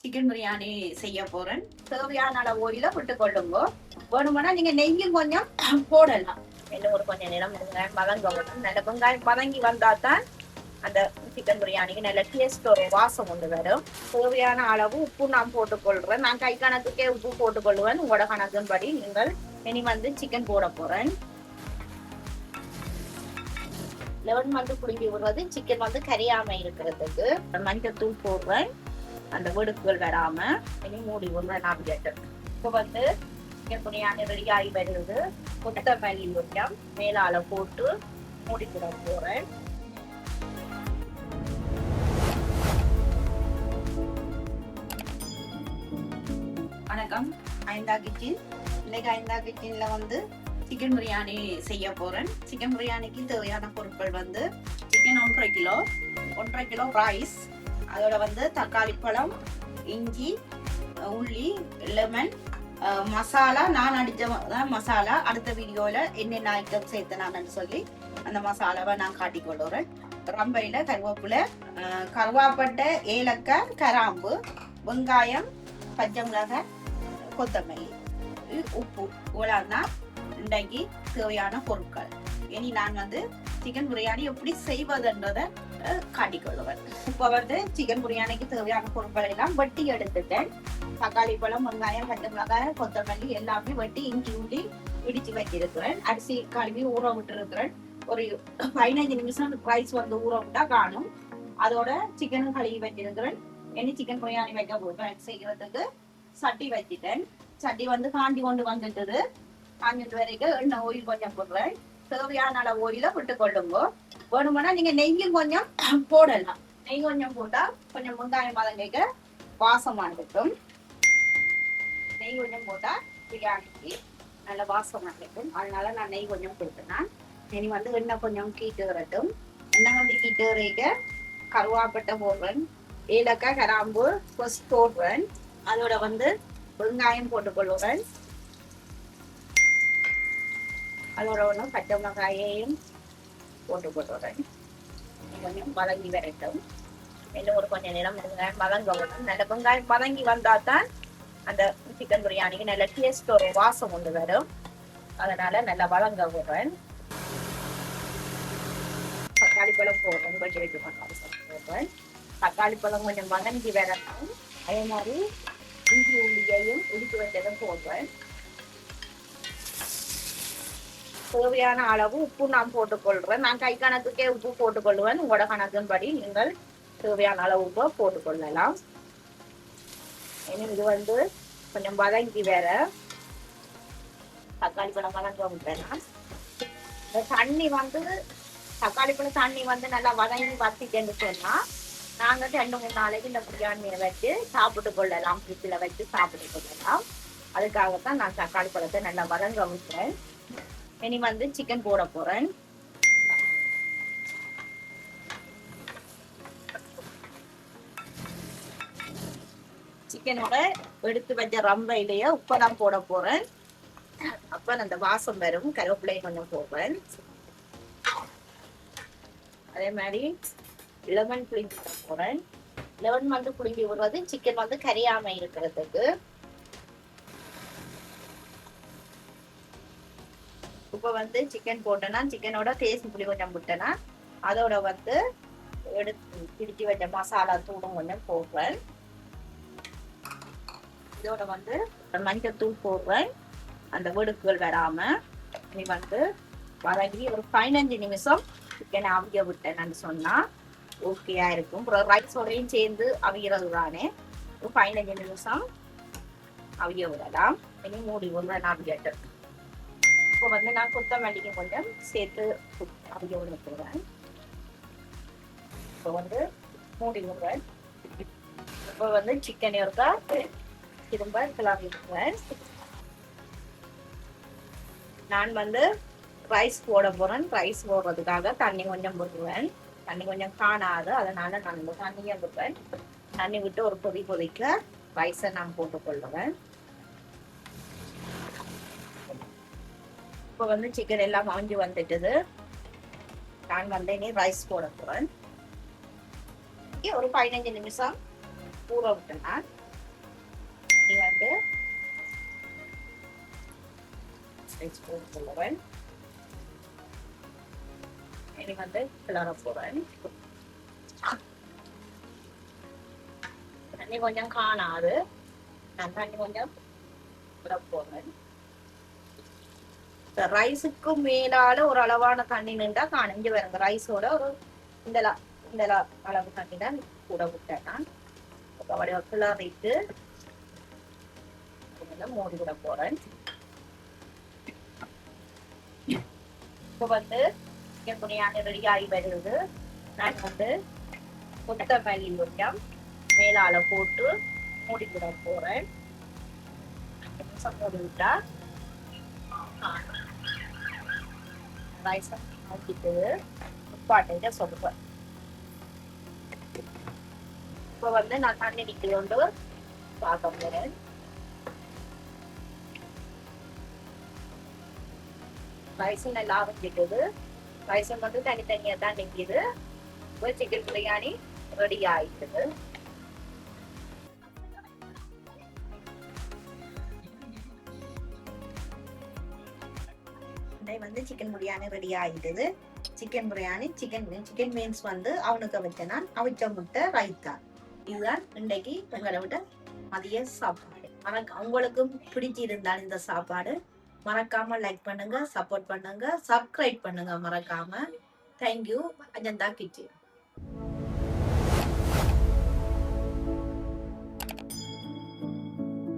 Chicken biryani செய்ய போறேன். தேவையான அளவு ஓயில விட்டு கொள்ளுங்க. வேணுமானா நீங்க நெய்யும் கொஞ்சம் போடலாம். இன்னும் ஒரு கொஞ்சம் நேரம் வெங்காயம் வதங்கணும். நல்ல வெங்காயம் வதங்கி வந்தா தான் அந்த சிக்கன் பிரியாணிக்கு நல்ல டேஸ்ட் ஒரு வாசம் கொண்டு வரும். தேவையான அளவு உப்பு நான் போட்டுக்கொள்றேன். நான் கை கணக்குக்கே உப்பு போட்டுக்கொள்வேன். உங்களோட கணக்கின்படி நீங்கள் இனி சிக்கன் போட போறேன். லெமன் புளிஞ்சி விடுறது சிக்கன் கரியாம இருக்கிறதுக்கு. மஞ்சள் போடுறேன், அந்த வெடுக்குகள் வராம. இனி மூடி விடுறேன். இப்போ சிக்கன் பிரியாணி ரெடி ஆகி வருது. கொத்தமல்லி கொஞ்சம் மேலால போட்டு மூடி கூட போறேன். வணக்கம், ஐந்தா கிச்சன். இன்னைக்கு ஐந்தா கிச்சன்ல சிக்கன் பிரியாணி செய்ய போறேன். சிக்கன் பிரியாணிக்கு தேவையான பொருட்கள் சிக்கன் 1.5 கிலோ ரைஸ், அதோட தக்காளி பழம், இஞ்சி, உள்ளி, லெமன், மசாலா. நான் அடிச்ச மசாலா அடுத்த வீடியோல என்னென்ன ஐட்டம் சேர்த்தனான்னு சொல்லி அந்த மசாலாவை நான் காட்டிக்கொள்ளுறேன். ரம்பையில கருவேப்பிலை, கருவாப்பட்டை, ஏலக்காய், கிராம்பு, வெங்காயம், பச்சை மிளகாய், கொத்தமல்லி, உப்பு. இவ்வளவுதான் இன்றைக்கு தேவையான பொருட்கள். இனி நான் சிக்கன் பிரியாணி எப்படி செய்வதுன்றதை காட்டிக்கொள்ளுவேன். இப்போ சிக்கன் பிரியாணிக்கு தேவையான பொருட்கள் எல்லாம் வெட்டி எடுத்துட்டேன். தக்காளி பழம், வெங்காயம், பச்சை மிளகாய், கொத்தமல்லி எல்லாமே வெட்டி இஞ்சி உள்ளி இடிச்சு வச்சிருக்கிறேன். அரிசி கழுவி ஊற விட்டு இருக்கிறேன். ஒரு 15 நிமிஷம் ரைஸ் ஊற விட்டா காணும். அதோட சிக்கன் கழுவி வச்சிருக்கிறேன். இனி சிக்கன் பிரியாணி வைக்க போகிறேன். செய்யறதுக்கு சட்டி வச்சிட்டேன். சட்டி காண்டி கொண்டு வந்துட்டது. காஞ்சிட்டு வரைக்கும் எண்ணெய் ஓயில் கொஞ்சம் போடுறேன். தேவையான அளவு ஓயில விட்டு கொள்ளுங்க. வேணுமானா நீங்க நெய்யும் கொஞ்சம் போடலாம். நெய் கொஞ்சம் போட்டா கொஞ்சம் வெங்காயம் வதங்க வாசமா இருக்கும். நெய் கொஞ்சம் போட்டா பிரியாணிக்கு நல்ல வாசமா இருக்கும். அதனால நான் நெய் கொஞ்சம் போட்டுனேன். இனி எண்ணெய் கொஞ்சம் கீட்டு வரட்டும். எண்ணெய் கீட்டு வரைக்க கருவாப்பட்டை போடுறேன், ஏலக்காய், கிராம்பு போடுறேன். அதோட வெங்காயம் போட்டுக்கொள்ளுறேன். அதோட பச்சை மிளகாயையும் போட்டுக்கொள்ளுறேன். கொஞ்சம் வதங்கி வரட்டும். இன்னும் ஒரு கொஞ்சம் நேரம் வெங்காயம் வதங்கணும். நல்ல வெங்காயம் வதங்கி வந்தா தான் அந்த சிக்கன் பிரியாணிக்கு நல்ல டேஸ்ட் ஒரு வாசம் கொண்டு வரும். அதனால நல்லா வதங்க விடுறேன். தக்காளி பழம் போடுறேன். கொஞ்சம் போடுறேன். தக்காளி பழம் கொஞ்சம் வதங்கி வரட்டும். அதே மாதிரி இஞ்சி உள்ளியையும் இடித்து வச்சதும் போடுவேன். தேவையான அளவு உப்பு நான் போட்டுக்கொள்றேன். நான் கை கணக்குக்கே உப்பு போட்டுக்கொள்வேன். உங்களோட கணக்கின்படி நீங்கள் தேவையான அளவு உப்பு போட்டுக்கொள்ளலாம். ஏன்னா இது கொஞ்சம் வதங்கி வேற தக்காளி பழம் வதங்க விட்டேன்னா தண்ணி தக்காளி பழம் தண்ணி நல்லா வதங்கி வத்திட்டேன்னு சொன்னா நாங்க 2-3 நாளைக்கு இந்த பிரியாணியை வச்சு சாப்பிட்டு கொள்ளலாம். ஃப்ரிட்ஜில் வச்சு சாப்பிட்டு கொள்ளலாம். அதுக்காகத்தான் நான் தக்காளி பழத்தை நல்லா வதங்க விட்டுறேன். இனி சிக்கன் போட போறேன். சிக்கனோட எடுத்து வச்ச ரம்பையிலேயே உப்பெல்லாம் போட போறேன். அப்ப அந்த வாசம் வரும். கருவேப்பிலையை கொஞ்சம் போடுறேன். அதே மாதிரி லெமன் புளிஞ்சி போறேன். லெமன் புளிஞ்சி விடுறது சிக்கன் கரியாம இருக்கிறதுக்கு. இப்ப சிக்கன் போட்டேன்னா சிக்கனோட தேசி புளி கொஞ்சம் விட்டேன்னா அதோட எடுத்து பிடிச்சி வச்ச மசாலா தூளும் கொஞ்சம் போடுறேன். இதோட மஞ்சள் தூள் போடுறேன். அந்த வெடுக்குகள் வராம. நீ வதங்கி ஒரு 15 நிமிஷம் சிக்கனை அவிய விட்டேன்னு சொன்னா ஓகேயா இருக்கும். ரைஸோடையும் சேர்ந்து அவிகிறது தானே. ஒரு 15 நிமிஷம் அவிய விடலாம். இனி மூடி விடுறேன். அவியட்டு இப்போ நான் கொத்தமல்லிக்கு கொஞ்சம் சேர்த்து அவிய விடுறேன். இப்போ மூடி விடுறேன். இப்போ சிக்கன் இருக்கா திரும்ப கிளம்பி விடுறேன். நான் ரைஸ் போட போறேன். ரைஸ் போடுறதுக்காக தண்ணி கொஞ்சம் போட்டுருவேன். தண்ணி கொஞ்சம் காணாது, அதனால நான் தண்ணியை விடுவேன். தண்ணி விட்டு ஒரு கொதிக்க ரைஸை நான் போட்டுக்கொள்ளுவேன். இப்போ சிக்கன் எல்லாம் மஞ்சு வந்துட்டுது. நான் இனி ரைஸ் போட போறேன். ஒரு 15 நிமிஷம் ஊற விட்டேன்னா இனி வந்து ஸ்பூன் போடுறேன். இனி வந்து கிளற போறேன். தண்ணி கொஞ்சம் காணாது, நான் தண்ணி கொஞ்சம் விட போறேன். ரைஸுக்கு மேலால ஒரு அளவான தண்ணி நின்றா காணிஞ்சு வருங்க. ரைஸோட ஒரு இந்த அளவு தண்ணி தான் கூட விட்டேன். நான் கிளறிட்டு மூடி விட போறேன். இப்போ வந்து சிக்கன் பிரியாணி ரெடி ஆகி வருது. நான் வந்து கொத்தமல்லி கொஞ்சம் மேலால போட்டு மூடி விட போறேன். மூடி விட்டா ரைஸ் ஆக்கிட்டு பாட்டு சொல்லுவேன். இப்போ வந்து நான் தண்ணி நிற்கிறோண்டு பார்க்க போறேன். ரைஸும் நல்லா வச்சுட்டுது. ரைஸும் வந்து தனித்தனியா தான் நிற்கிது. இப்போ சிக்கன் பிரியாணி ரெடி ஆயிட்டுது. வந்து சிக்கன் பிரியாணி ரெடி ஆகிடுது. சிக்கன் பிரியாணி சிக்கன் மீன்ஸ் வந்து அவனுக்கு வச்ச நான் அவிச்ச முட்டை ரைத்தா. இதுதான் இன்றைக்கு உங்களை விட மதிய சாப்பாடு. உங்களுக்கும் பிடிச்சிருந்தால் இந்த சாப்பாடு மறக்காம லைக் பண்ணுங்க, சப்போர்ட் பண்ணுங்க, சப்ஸ்கிரைப் பண்ணுங்க மறக்காம. தேங்க்யூ. அஜந்தா கிச்சன்.